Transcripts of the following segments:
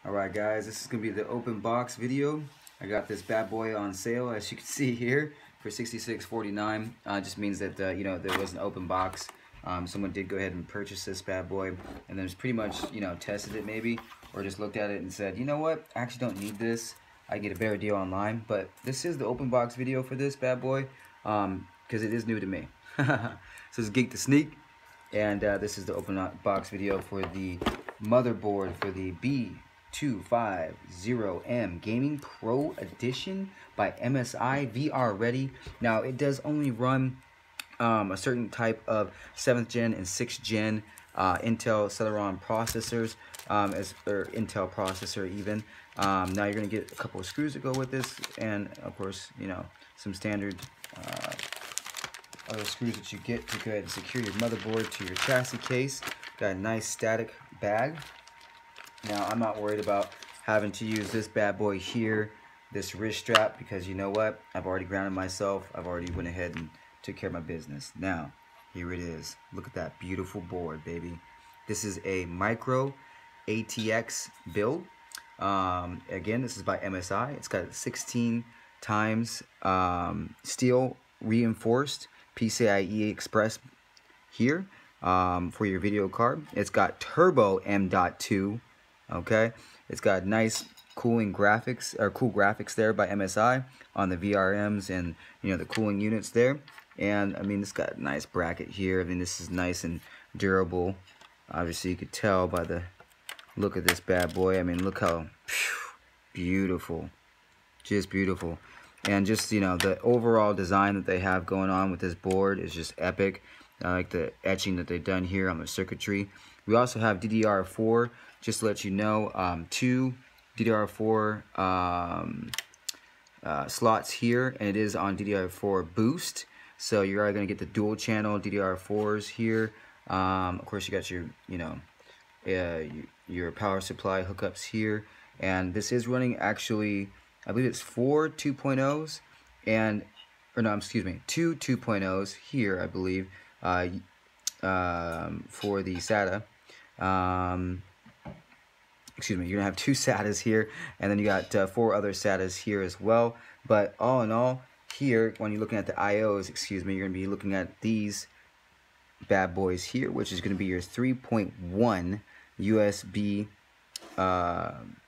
Alright guys, this is going to be the open box video. I got this bad boy on sale, as you can see here, for $66.49. Just means that you know, there was an open box. Someone did go ahead and purchase this bad boy, and then it's pretty much, you know, tested it maybe, or just looked at it and said, you know what, I actually don't need this. I get a better deal online. But this is the open box video for this bad boy, because it is new to me. So it's Geek to Sneak, and this is the open box video for the motherboard for the B250M Gaming Pro Edition by MSI VR Ready. Now it does only run a certain type of 7th gen and 6th gen Intel Celeron processors, or Intel processor even. Now you're going to get a couple of screws that go with this, and of course, you know, some standard other screws that you get to go ahead and secure your motherboard to your chassis case. Got a nice static bag. Now I'm not worried about having to use this bad boy here, this wrist strap, because you know what? I've already grounded myself. I've already went ahead and took care of my business. Now, here it is. Look at that beautiful board, baby. This is a micro ATX build. Again, this is by MSI. It's got 16 times steel reinforced PCIe Express here for your video card. It's got turbo M.2. Okay, it's got nice cooling graphics, or cool graphics there by MSI on the VRMs and, you know, the cooling units there. And I mean, it's got a nice bracket here. I mean, this is nice and durable. Obviously, you could tell by the look of this bad boy. I mean, look how beautiful, just beautiful. And just, you know, the overall design that they have going on with this board is just epic. I like the etching that they've done here on the circuitry. We also have DDR4, just to let you know, 2 DDR4 slots here, and it is on DDR4 boost. So you're going to get the dual channel DDR4s here. Of course, you got your, you know, your power supply hookups here. And this is running, actually, I believe it's 4 2.0s, and, or no, excuse me, 2 2.0s here, I believe, for the SATA. Excuse me, you're gonna have 2 SATAs here, and then you got 4 other SATAs here as well. But all in all, here, when you're looking at the IOs, excuse me, you're gonna be looking at these bad boys here, which is gonna be your 3.1 USB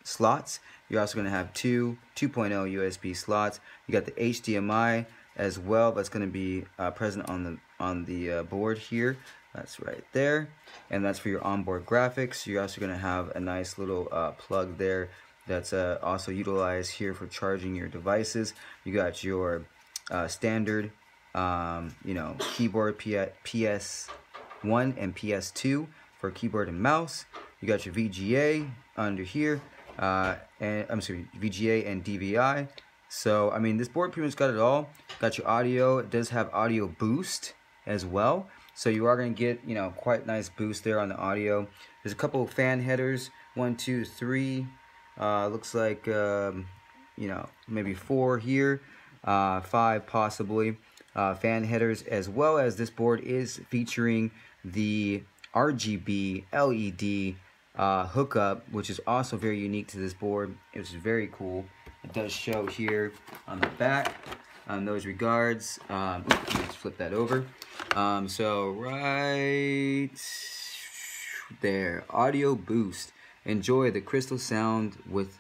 slots. You're also going to have 2 2.0 USB slots. You got the HDMI as well. That's going to be present on the board here. That's right there, and that's for your onboard graphics. You're also going to have a nice little plug there that's also utilized here for charging your devices. You got your standard, you know, keyboard PS1 and PS2 for keyboard and mouse. You got your VGA under here, and I'm sorry, VGA and DVI. So I mean, this board pretty much got it all. Got your audio. It does have audio boost as well, so you are going to get, you know, quite nice boost there on the audio. There's a couple of fan headers, 1 2 3. Looks like you know, maybe 4 here, 5 possibly. Fan headers, as well as this board is featuring the RGB LED hookup, which is also very unique to this board. It's very cool. It does show here on the back. Those regards. Let's flip that over. So right there, audio boost. Enjoy the crystal sound with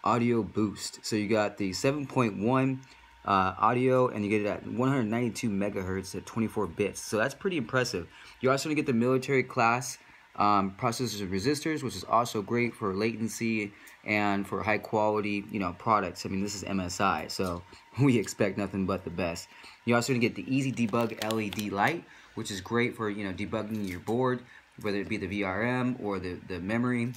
audio boost. So you got the 7.1 audio, and you get it at 192 megahertz at 24 bits. So that's pretty impressive. You're also going to get the military class processors and resistors, which is also great for latency and for high quality, you know, products. I mean, this is MSI, so we expect nothing but the best. You're also going to get the Easy Debug LED light, which is great for, you know, debugging your board, whether it be the VRM or the memory,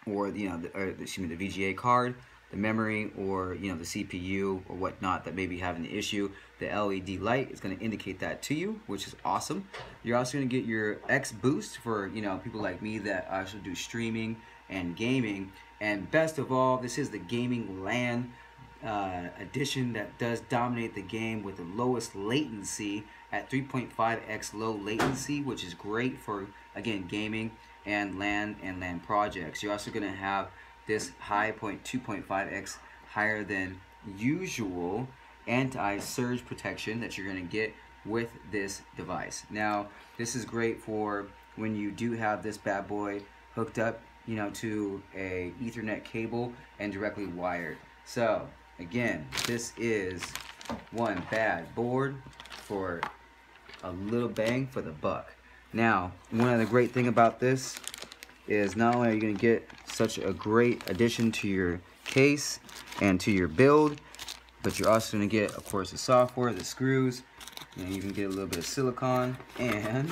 or, you know, the VGA card, the memory, or, you know, the CPU or whatnot that may be having the issue. The LED light is going to indicate that to you, which is awesome. You're also going to get your X Boost for, you know, people like me that actually do streaming and gaming. And best of all, this is the gaming LAN edition that does dominate the game with the lowest latency at 3.5x low latency, which is great for, again, gaming and LAN projects. You're also going to have this high 2.5x higher than usual anti-surge protection that you're going to get with this device. Now, this is great for when you do have this bad boy hooked up, you know, to a Ethernet cable and directly wired. So again, this is one bad board for a little bang for the buck. Now, one of the great thing about this is not only are you going to get such a great addition to your case and to your build, but you're also going to get, of course, the software, the screws, and you can get a little bit of silicone and